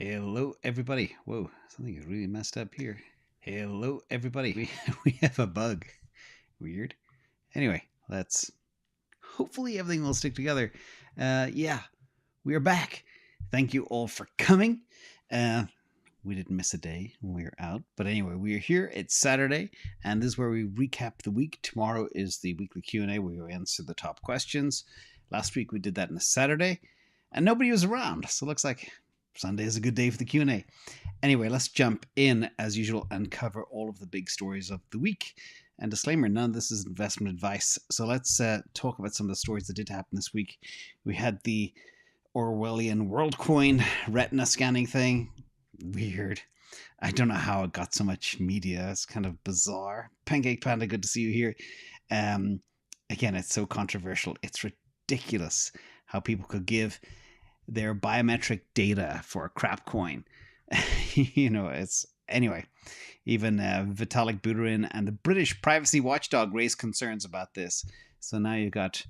Hello, everybody. Whoa, something is really messed up here. Hello, everybody. We have a bug. Weird. Anyway, let's. Hopefully, everything will stick together. Yeah, we are back. Thank you all for coming. We didn't miss a day when we were out. But anyway, we are here. It's Saturday, and this is where we recap the week. Tomorrow is the weekly Q&A where we answer the top questions. Last week, we did that on a Saturday, and nobody was around. So it looks like Sunday is a good day for the Q&A. Anyway, let's jump in as usual and cover all of the big stories of the week. And disclaimer, none of this is investment advice. So let's talk about some of the stories that did happen this week. We had the Orwellian WorldCoin retina scanning thing. Weird. I don't know how it got so much media. It's kind of bizarre. Pancake Panda, good to see you here. Again, it's so controversial. It's ridiculous how people could give their biometric data for a crap coin. It's anyway. Even Vitalik Buterin and the British privacy watchdog raised concerns about this. So now you got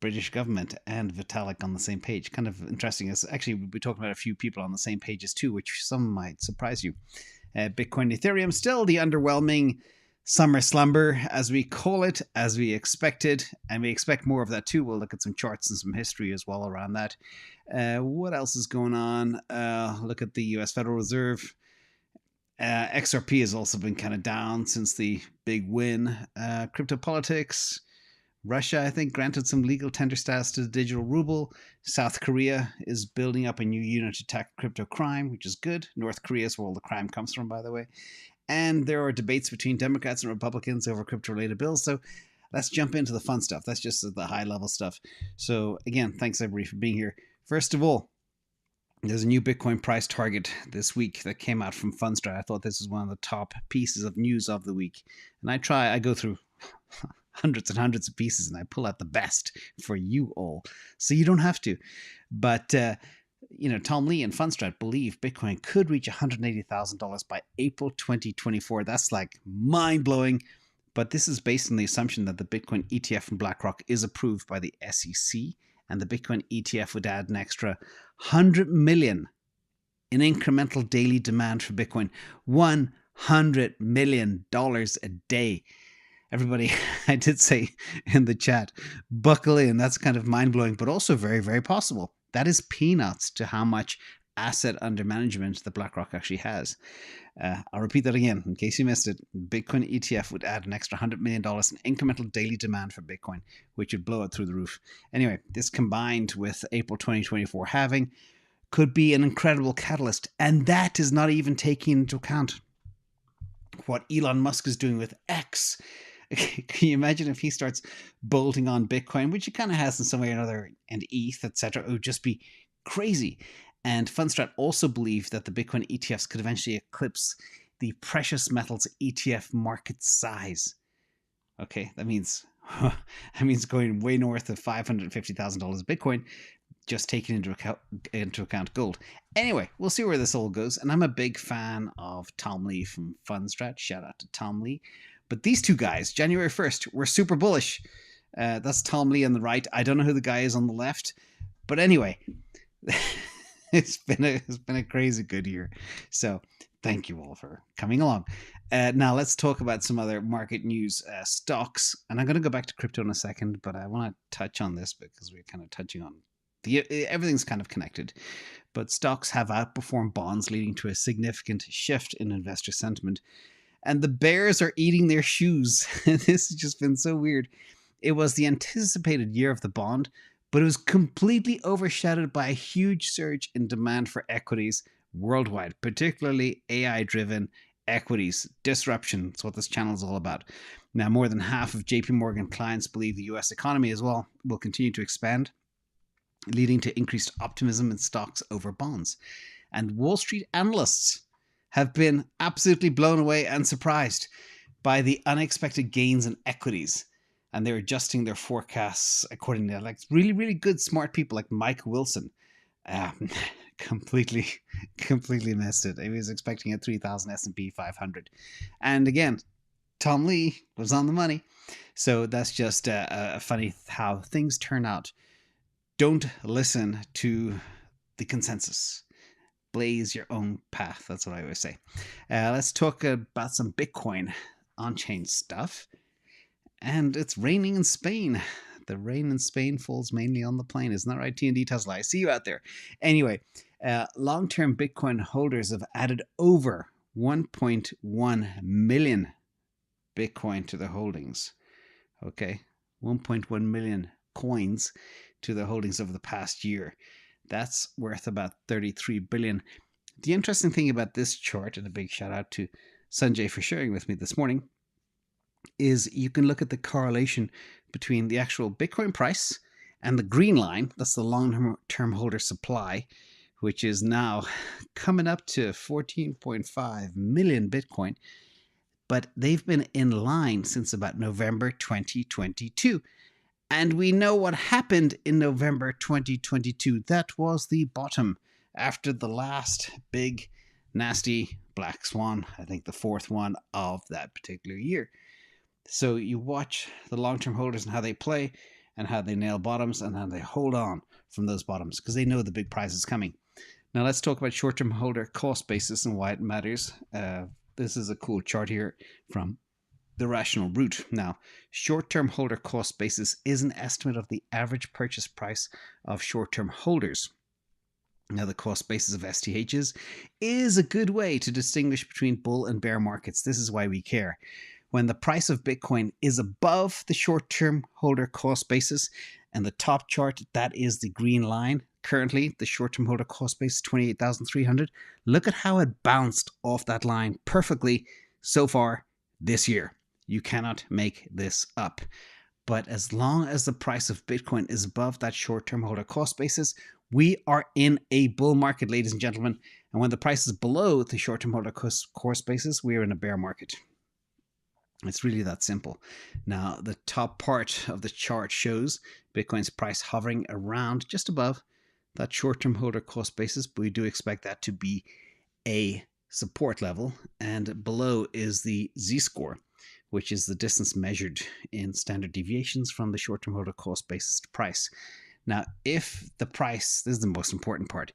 British government and Vitalik on the same page. Kind of interesting. It's actually, we'll be talking about a few people on the same pages too, which some might surprise you. Bitcoin, Ethereum, still the underwhelming summer slumber, as we call it, as we expected, and we expect more of that too. We'll look at some charts and some history as well around that. What else is going on? Look at the US Federal Reserve. XRP has also been kind of down since the big win. Crypto politics. Russia, I think, granted some legal tender status to the digital ruble. South Korea is building up a new unit to attack crypto crime, which is good. North Korea is where all the crime comes from, by the way. And there are debates between Democrats and Republicans over crypto-related bills. So let's jump into the fun stuff. That's just the high-level stuff. So again, thanks everybody for being here. First of all, there's a new Bitcoin price target this week that came out from FundStrat. I thought this was one of the top pieces of news of the week. And I go through hundreds and hundreds of pieces and I pull out the best for you all. So you don't have to. But, Tom Lee and FundStrat believe Bitcoin could reach $180,000 by April 2024. That's like mind-blowing. But this is based on the assumption that the Bitcoin ETF from BlackRock is approved by the SEC. And the Bitcoin ETF would add an extra 100 million in incremental daily demand for Bitcoin. $100 million a day. Everybody, I did say in the chat, buckle in. That's kind of mind-blowing, but also very, very possible. That is peanuts to how much asset under management that BlackRock actually has. I'll repeat that again in case you missed it. Bitcoin ETF would add an extra $100 million in incremental daily demand for Bitcoin, which would blow it through the roof. Anyway, this combined with April 2024 halving could be an incredible catalyst. And that is not even taking into account what Elon Musk is doing with X. Can you imagine if he starts bolting on Bitcoin, which he kind of has in some way or another, and ETH, etc.? It would just be crazy. And FundStrat also believe that the Bitcoin ETFs could eventually eclipse the precious metals ETF market size. Okay, that means going way north of $550,000 Bitcoin, just taking into account gold. Anyway, we'll see where this all goes. And I'm a big fan of Tom Lee from FundStrat. Shout out to Tom Lee. But these two guys, January 1st, were super bullish. That's Tom Lee on the right. I don't know who the guy is on the left. But anyway, it's been a crazy good year. So thank you all for coming along. Now let's talk about some other market news, stocks. And I'm going to go back to crypto in a second, but I want to touch on this because we're kind of touching on everything's kind of connected. But stocks have outperformed bonds, leading to a significant shift in investor sentiment. And the bears are eating their shoes. This has just been so weird. It was the anticipated year of the bond, but it was completely overshadowed by a huge surge in demand for equities worldwide, particularly AI-driven equities. Disruption is what this channel is all about. Now, more than half of JP Morgan clients believe the US economy as well will continue to expand, leading to increased optimism in stocks over bonds. And Wall Street analysts have been absolutely blown away and surprised by the unexpected gains in equities. And they're adjusting their forecasts accordingly. Like really, really good, smart people like Mike Wilson completely missed it. He was expecting a 3,000 S&P 500. And again, Tom Lee was on the money. So that's just funny how things turn out. Don't listen to the consensus. blaze your own path. That's what I always say. Let's talk about some Bitcoin on-chain stuff. And it's raining in Spain. The rain in Spain falls mainly on the plane. Isn't that right, T&D Tesla? I see you out there. Anyway, long-term Bitcoin holders have added over 1.1 million Bitcoin to their holdings. Okay, 1.1 million coins to their holdings over the past year. That's worth about 33 billion. The interesting thing about this chart, and a big shout out to Sanjay for sharing with me this morning, is you can look at the correlation between the actual Bitcoin price and the green line. That's the long-term holder supply, which is now coming up to 14.5 million Bitcoin. But they've been in line since about November 2022. And we know what happened in November 2022. That was the bottom after the last big, nasty black swan, I think the fourth one of that particular year. So you watch the long-term holders and how they play and how they nail bottoms and how they hold on from those bottoms because they know the big prize is coming. Now let's talk about short-term holder cost basis and why it matters. This is a cool chart here from the Rational Root. Now, short-term holder cost basis is an estimate of the average purchase price of short-term holders. Now, the cost basis of STHs is a good way to distinguish between bull and bear markets. This is why we care. When the price of Bitcoin is above the short-term holder cost basis, and the top chart, that is the green line. Currently, the short-term holder cost base is 28,300. Look at how it bounced off that line perfectly so far this year. You cannot make this up. But as long as the price of Bitcoin is above that short-term holder cost basis, we are in a bull market, ladies and gentlemen. And when the price is below the short-term holder cost basis, we are in a bear market. It's really that simple. Now, the top part of the chart shows Bitcoin's price hovering around just above that short-term holder cost basis, but we do expect that to be a support level. And below is the Z-score, which is the distance measured in standard deviations from the short-term holder cost basis to price. Now, if the price, this is the most important part,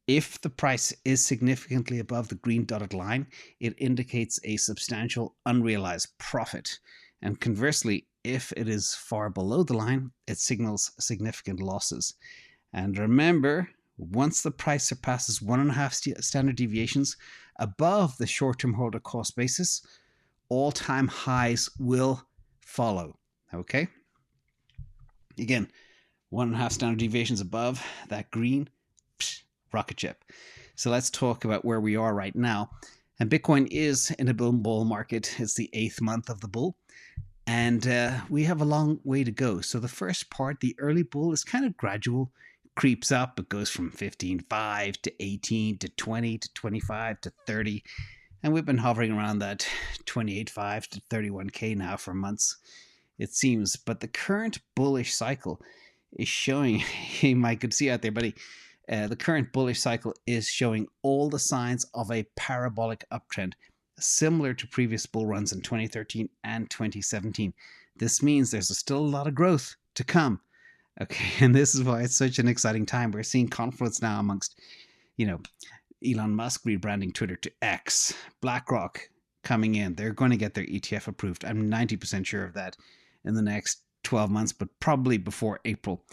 if the price is significantly above the green dotted line, it indicates a substantial unrealized profit. And conversely, if it is far below the line, it signals significant losses. And remember, once the price surpasses 1.5 standard deviations above the short-term holder cost basis, all-time highs will follow. Okay? Again, 1.5 standard deviations above that green, rocket ship. So let's talk about where we are right now. And Bitcoin is in a bull market. It's the 8th month of the bull. And we have a long way to go. So the first part, the early bull, is kind of gradual, creeps up. It goes from 15.5 to 18 to 20 to 25 to 30. And we've been hovering around that 28.5 to 31K now for months, it seems. But the current bullish cycle is showing, hey, Mike, good to see you out there, buddy. The current bullish cycle is showing all the signs of a parabolic uptrend, similar to previous bull runs in 2013 and 2017. This means there's still a lot of growth to come. Okay, and this is why it's such an exciting time. We're seeing confluence now amongst, Elon Musk rebranding Twitter to X, BlackRock coming in. They're going to get their ETF approved. I'm 90% sure of that in the next 12 months, but probably before April.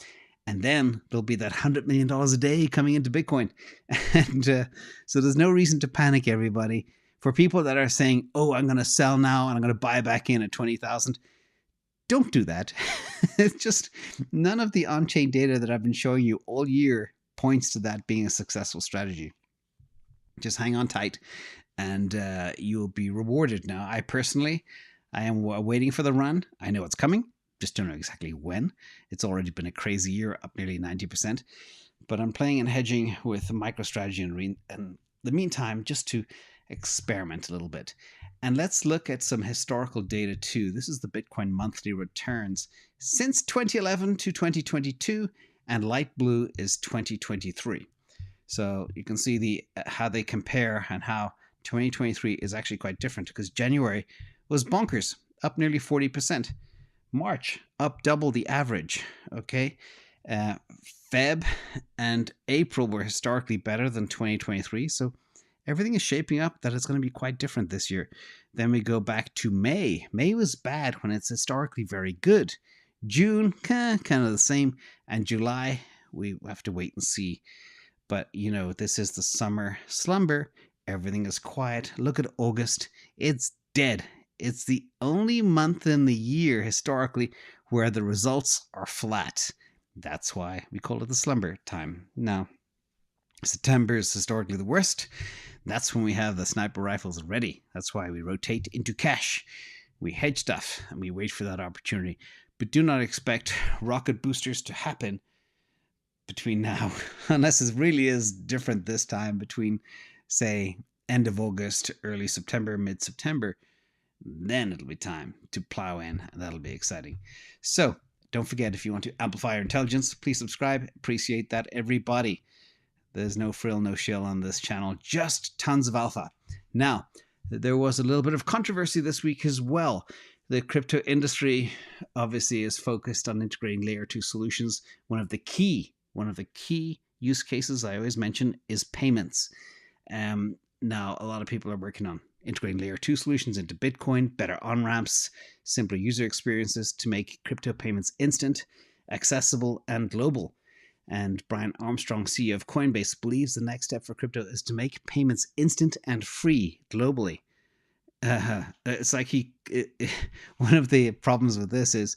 And then there'll be that $100 million a day coming into Bitcoin. And so there's no reason to panic, everybody. For people that are saying, oh, I'm going to sell now and I'm going to buy back in at 20,000, don't do that. It's just none of the on-chain data that I've been showing you all year points to that being a successful strategy. Just hang on tight and you'll be rewarded. Now, I am waiting for the run. I know it's coming. Just don't know exactly when. It's already been a crazy year, up nearly 90%. But I'm playing and hedging with MicroStrategy in the meantime, just to experiment a little bit. And let's look at some historical data too. This is the Bitcoin monthly returns since 2011 to 2022, and light blue is 2023. So you can see how they compare and how 2023 is actually quite different, because January was bonkers, up nearly 40%. March, up double the average, okay? Feb and April were historically better than 2023. So everything is shaping up that it's going to be quite different this year. Then we go back to May. May was bad when it's historically very good. June, kind of the same. And July, we have to wait and see. But, this is the summer slumber. Everything is quiet. Look at August. It's dead. It's the only month in the year, historically, where the results are flat. That's why we call it the slumber time. Now, September is historically the worst. That's when we have the sniper rifles ready. That's why we rotate into cash. We hedge stuff and we wait for that opportunity. But do not expect rocket boosters to happen between now, unless it really is different this time between, say, end of August, early September, mid-September. Then it'll be time to plow in, and that'll be exciting. So don't forget, if you want to amplify your intelligence, please subscribe. Appreciate that, everybody. There's no frill, no shill on this channel, just tons of alpha. Now, there was a little bit of controversy this week as well. The crypto industry obviously is focused on integrating layer 2 solutions. One of the key use cases I always mention is payments. Now, a lot of people are working on integrating layer 2 solutions into Bitcoin, better on-ramps, simpler user experiences to make crypto payments instant, accessible, and global. And Brian Armstrong, CEO of Coinbase, believes the next step for crypto is to make payments instant and free globally. It's like one of the problems with this is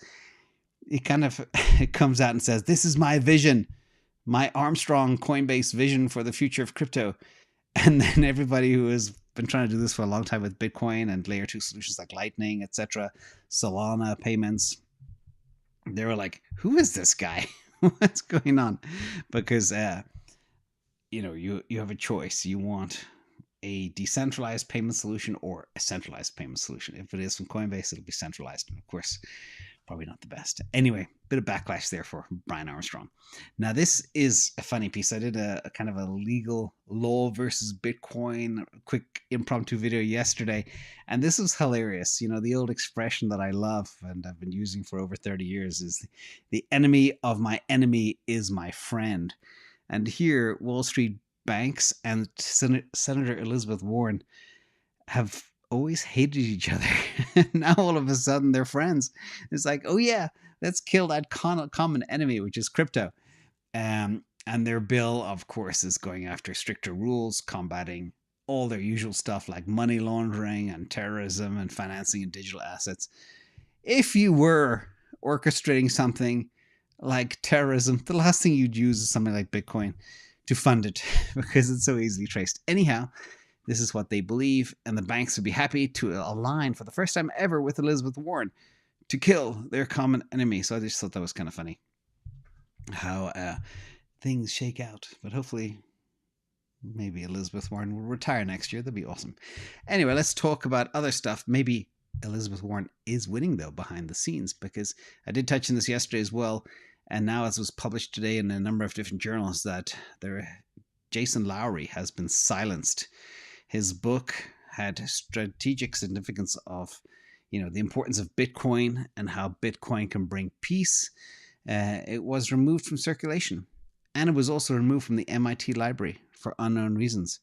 it comes out and says, this is my vision, my Armstrong Coinbase vision for the future of crypto. And then everybody who has been trying to do this for a long time with Bitcoin and layer 2 solutions like Lightning, etc., Solana payments, they were like, who is this guy? What's going on? Because, you have a choice. You want a decentralized payment solution or a centralized payment solution. If it is from Coinbase, it'll be centralized. And of course, probably not the best. Anyway, bit of backlash there for Brian Armstrong. Now, this is a funny piece. I did a kind of a legal law versus Bitcoin quick impromptu video yesterday, and this was hilarious. The old expression that I love and I've been using for over 30 years is the enemy of my enemy is my friend. And here, Wall Street banks and Senator Elizabeth Warren have always hated each other. Now all of a sudden they're friends. It's like, oh yeah, let's kill that common enemy, which is crypto. And their bill, of course, is going after stricter rules, combating all their usual stuff like money laundering and terrorism and financing and digital assets. If you were orchestrating something like terrorism, the last thing you'd use is something like Bitcoin to fund it because it's so easily traced. Anyhow, this is what they believe, and the banks would be happy to align for the first time ever with Elizabeth Warren to kill their common enemy. So I just thought that was kind of funny how things shake out. But hopefully, maybe Elizabeth Warren will retire next year. That'd be awesome. Anyway, let's talk about other stuff. Maybe Elizabeth Warren is winning, though, behind the scenes, because I did touch on this yesterday as well. And now, as was published today in a number of different journals, that Jason Lowery has been silenced. His book had strategic significance of, the importance of Bitcoin and how Bitcoin can bring peace. It was removed from circulation, and it was also removed from the MIT library for unknown reasons.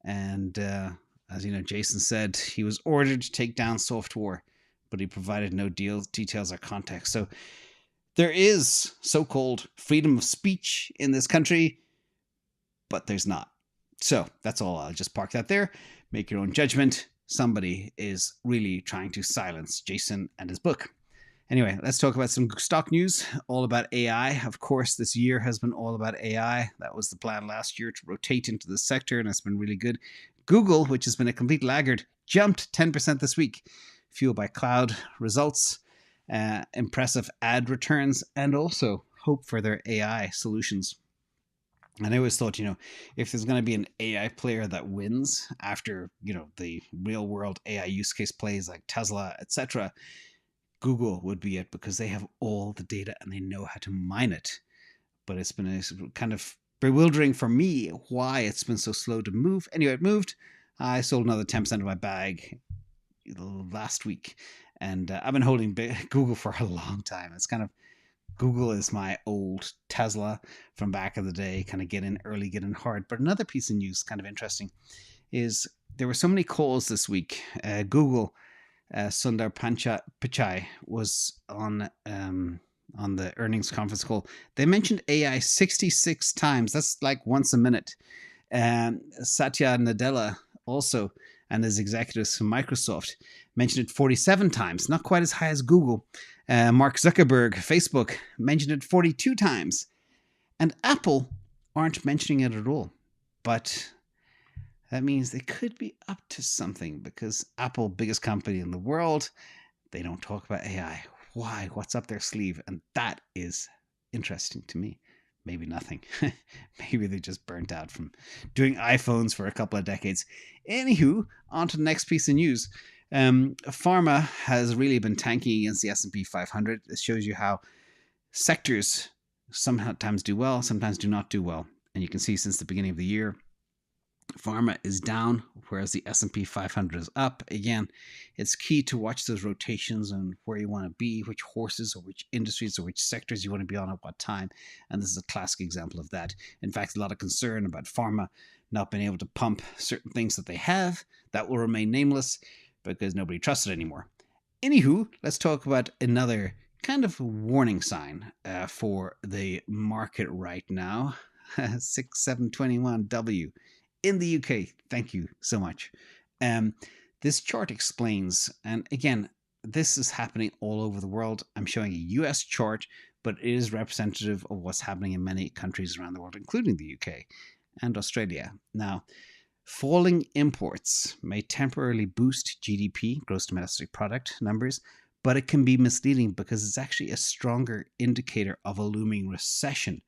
And as you know, Jason said he was ordered to take down software, but he provided no details or context. So there is so-called freedom of speech in this country, but there's not. So that's all. I'll just park that there. Make your own judgment. Somebody is really trying to silence Jason and his book. Anyway, let's talk about some stock news, all about AI. Of course, this year has been all about AI. That was the plan last year, to rotate into the sector, and it's been really good. Google, which has been a complete laggard, jumped 10% this week, fueled by cloud results, impressive ad returns, and also hope for their AI solutions. And I always thought, if there's going to be an AI player that wins after, the real world AI use case plays like Tesla, etc., Google would be it, because they have all the data and they know how to mine it. But it's been kind of bewildering for me why it's been so slow to move. Anyway, it moved. I sold another 10% of my bag last week. And I've been holding Google for a long time. It's kind of Google is my old Tesla from back in the day, kind of get in early, get in hard. But another piece of news, kind of interesting, is there were so many calls this week. Google, Sundar Pichai was on the earnings conference call. They mentioned AI 66 times. That's like once a minute. Satya Nadella also, and his executives from Microsoft, mentioned it 47 times, not quite as high as Google. Mark Zuckerberg, Facebook, mentioned it 42 times. And Apple aren't mentioning it at all. But that means they could be up to something, because Apple, biggest company in the world, they don't talk about AI. Why? What's up their sleeve? And that is interesting to me. Maybe nothing. Maybe they just burnt out from doing iPhones for a couple of decades. Anywho, on to the next piece of news. Pharma has really been tanking against the S&P 500. This shows you how sectors sometimes do well, sometimes do not do well. And you can see since the beginning of the year, Pharma is down, whereas the S&P 500 is up. Again, it's key to watch those rotations and where you want to be, which horses or which industries or which sectors you want to be on at what time. And this is a classic example of that. In fact, a lot of concern about Pharma not being able to pump certain things that they have. That will remain nameless because nobody trusts it anymore. Anywho, let's talk about another kind of warning sign for the market right now. 6721W. In the UK, thank you so much. This chart explains, and again, this is happening all over the world. I'm showing a US chart, but it is representative of what's happening in many countries around the world, including the UK and Australia. Now, falling imports may temporarily boost GDP, gross domestic product numbers, but it can be misleading because it's actually a stronger indicator of a looming recession.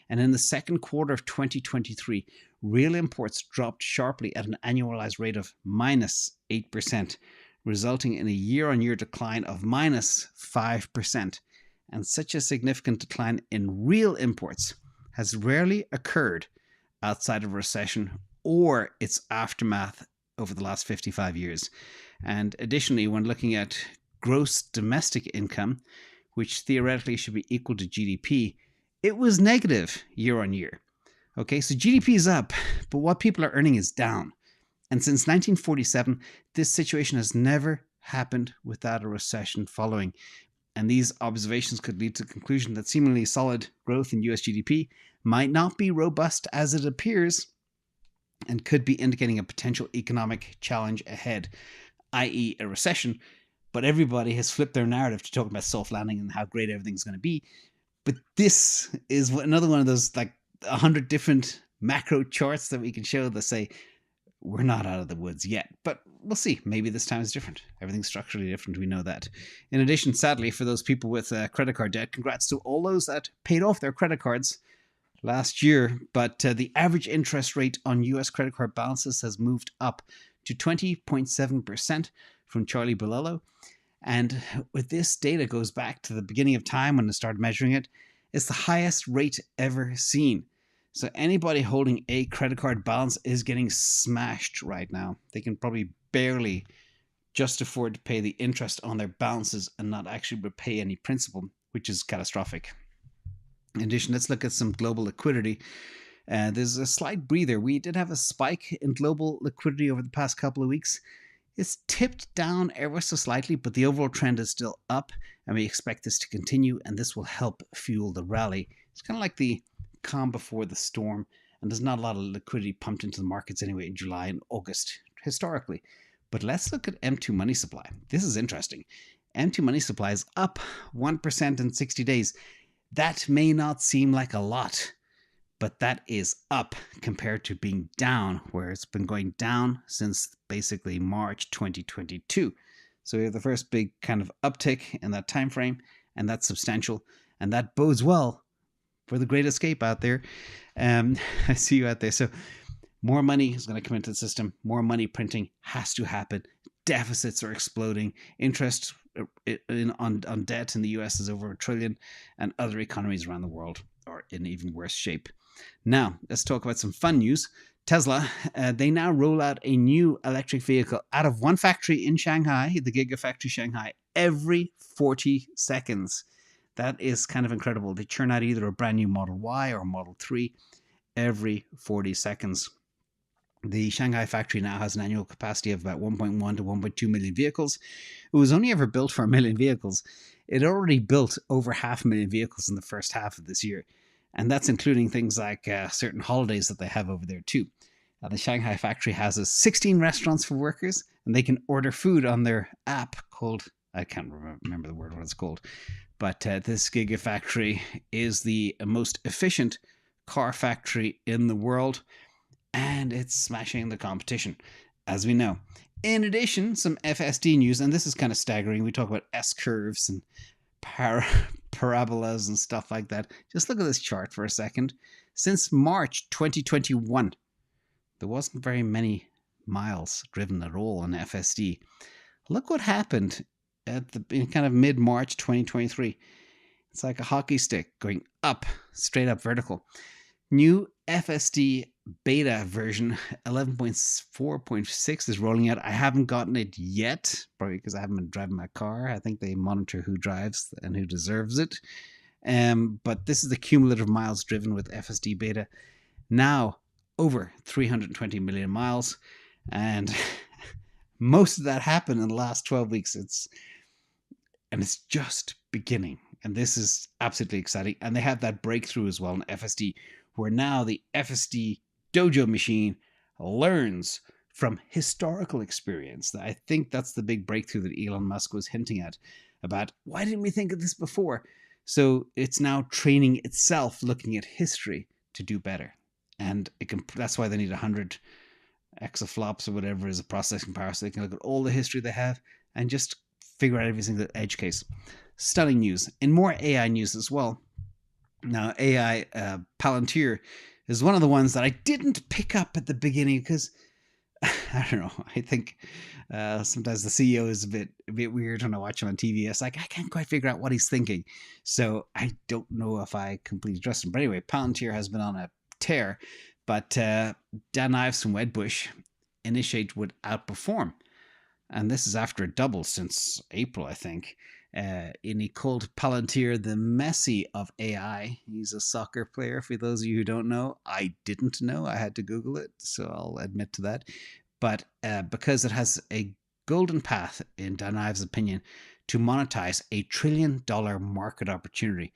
And in the second quarter of 2023, real imports dropped sharply at an annualized rate of minus 8%, resulting in a year-on-year decline of minus 5%. And such a significant decline in real imports has rarely occurred outside of a recession or its aftermath over the last 55 years. And additionally, when looking at gross domestic income, which theoretically should be equal to GDP, it was negative year on year. Okay, so GDP is up, but what people are earning is down. And since 1947, this situation has never happened without a recession following. And these observations could lead to the conclusion that seemingly solid growth in US GDP might not be robust as it appears and could be indicating a potential economic challenge ahead, i.e. a recession. But everybody has flipped their narrative to talk about soft landing and how great everything's going to be. But this is another one of those like 100 different macro charts that we can show that say we're not out of the woods yet. But we'll see. Maybe this time is different. Everything's structurally different. We know that. In addition, sadly, for those people with credit card debt, congrats to all those that paid off their credit cards last year. But the average interest rate on US credit card balances has moved up to 20.7% from Charlie Bolello. And with this data goes back to the beginning of time when they started measuring it. It's the highest rate ever seen. So anybody holding a credit card balance is getting smashed right now. They can probably barely just afford to pay the interest on their balances and not actually repay any principal, which is catastrophic. In addition, let's look at some global liquidity. There's a slight breather. We did have a spike in global liquidity over the past couple of weeks. It's tipped down ever so slightly, but the overall trend is still up, and we expect this to continue, and this will help fuel the rally. It's kind of like the calm before the storm, and there's not a lot of liquidity pumped into the markets anyway in July and August, historically. But let's look at M2 money supply. This is interesting. M2 money supply is up 1% in 60 days. That may not seem like a lot, but that is up compared to being down, where it's been going down since basically March 2022. So we have the first big kind of uptick in that time frame, and that's substantial, and that bodes well for the great escape out there. I see you out there. So more money is going to come into the system. More money printing has to happen. Deficits are exploding. Interest on debt in the US is over $1 trillion, and other economies around the world are in even worse shape. Now, let's talk about some fun news. Tesla, they now roll out a new electric vehicle out of one factory in Shanghai, the Gigafactory Shanghai, every 40 seconds. That is kind of incredible. They churn out either a brand new Model Y or Model 3 every 40 seconds. The Shanghai factory now has an annual capacity of about 1.1 to 1.2 million vehicles. It was only ever built for 1 million vehicles. It already built over 500,000 vehicles in the first half of this year. And that's including things like certain holidays that they have over there too. The Shanghai factory has 16 restaurants for workers, and they can order food on their app called, I can't remember the word what it's called, but this Gigafactory is the most efficient car factory in the world, and it's smashing the competition, as we know. In addition, some FSD news, and this is kind of staggering. We talk about S-curves and parabolas and stuff like that. Just look at this chart for a second. Since March 2021, there wasn't very many miles driven at all on FSD. Look what happened in kind of mid-March 2023. It's like a hockey stick going up, straight up vertical. New FSD beta version 11.4.6 is rolling out. I haven't gotten it yet, probably because I haven't been driving my car. I think they monitor who drives and who deserves it. But this is the cumulative miles driven with FSD beta. Now, over 320 million miles. And most of that happened in the last 12 weeks. It's just beginning. And this is absolutely exciting. And they have that breakthrough as well in FSD, where now the FSD Dojo machine learns from historical experience. I think that's the big breakthrough that Elon Musk was hinting at about, why didn't we think of this before? So it's now training itself, looking at history to do better. And that's why they need 100 exaflops or whatever is a processing power, so they can look at all the history they have and just figure out every single edge case. Stunning news. In more AI news as well. Now, AI, Palantir is one of the ones that I didn't pick up at the beginning because, I don't know, I think sometimes the CEO is a bit weird when I watch him on TV. It's like, I can't quite figure out what he's thinking. So I don't know if I completely trust him. But anyway, Palantir has been on a tear, but Dan Ives from Wedbush Initiate would outperform, and this is after a double since April, I think. And he called Palantir the Messi of AI. He's a soccer player, for those of you who don't know. I didn't know. I had to Google it, so I'll admit to that. But because it has a golden path, in Dan Ives' opinion, to monetize $1 trillion market opportunity.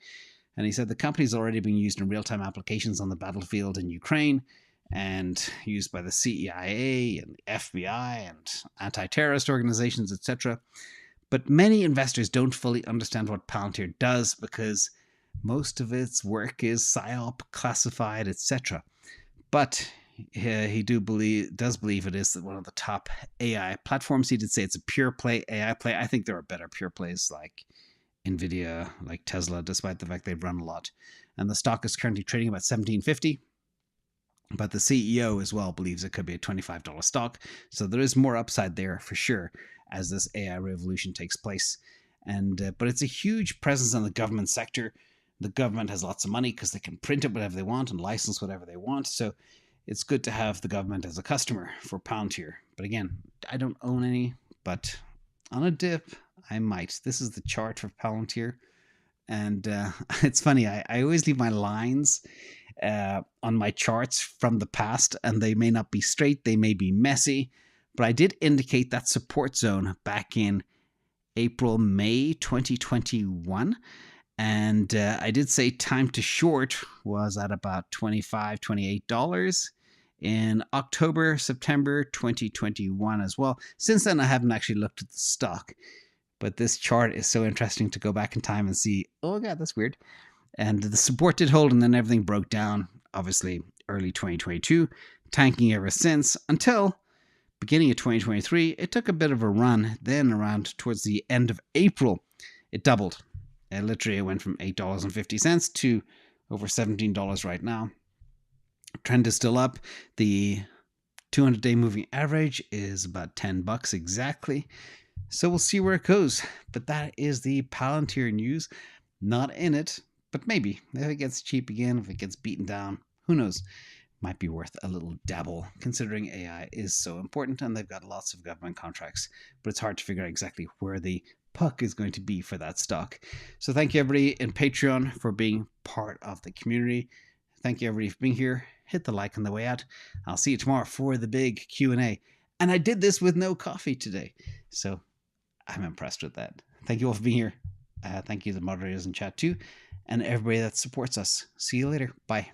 And he said the company is already being used in real-time applications on the battlefield in Ukraine and used by the CIA and the FBI and anti-terrorist organizations, etc. But many investors don't fully understand what Palantir does because most of its work is PSYOP, classified, etc. But he does believe it is one of the top AI platforms. He did say it's a pure play AI play. I think there are better pure plays like Nvidia, like Tesla, despite the fact they've run a lot. And the stock is currently trading about $17.50. But the CEO as well believes it could be a $25 stock. So there is more upside there for sure as this AI revolution takes place. But it's a huge presence in the government sector. The government has lots of money because they can print it whatever they want and license whatever they want. So it's good to have the government as a customer for Palantir. But again, I don't own any, but on a dip, I might. This is the chart for Palantir. And it's funny, I always leave my lines on my charts from the past, and they may not be straight, they may be messy, but I did indicate that support zone back in April, May 2021. And I did say time to short was at about $25, $28 in October, September 2021 as well. Since then, I haven't actually looked at the stock. But this chart is so interesting to go back in time and see, oh god, that's weird. And the support did hold, and then everything broke down, obviously, early 2022, tanking ever since, until beginning of 2023. It took a bit of a run. Then around towards the end of April, it doubled. Literally, it went from $8.50 to over $17 right now. Trend is still up. The 200-day moving average is about $10 exactly. So we'll see where it goes. But that is the Palantir news. Not in it, but maybe. If it gets cheap again, if it gets beaten down, who knows? Might be worth a little dabble, considering AI is so important and they've got lots of government contracts. But it's hard to figure out exactly where the puck is going to be for that stock. So thank you everybody in Patreon for being part of the community. Thank you everybody for being here. Hit the like on the way out. I'll see you tomorrow for the big Q&A. And I did this with no coffee today, so I'm impressed with that. Thank you all for being here. Thank you to the moderators in chat too, and everybody that supports us. See you later. Bye.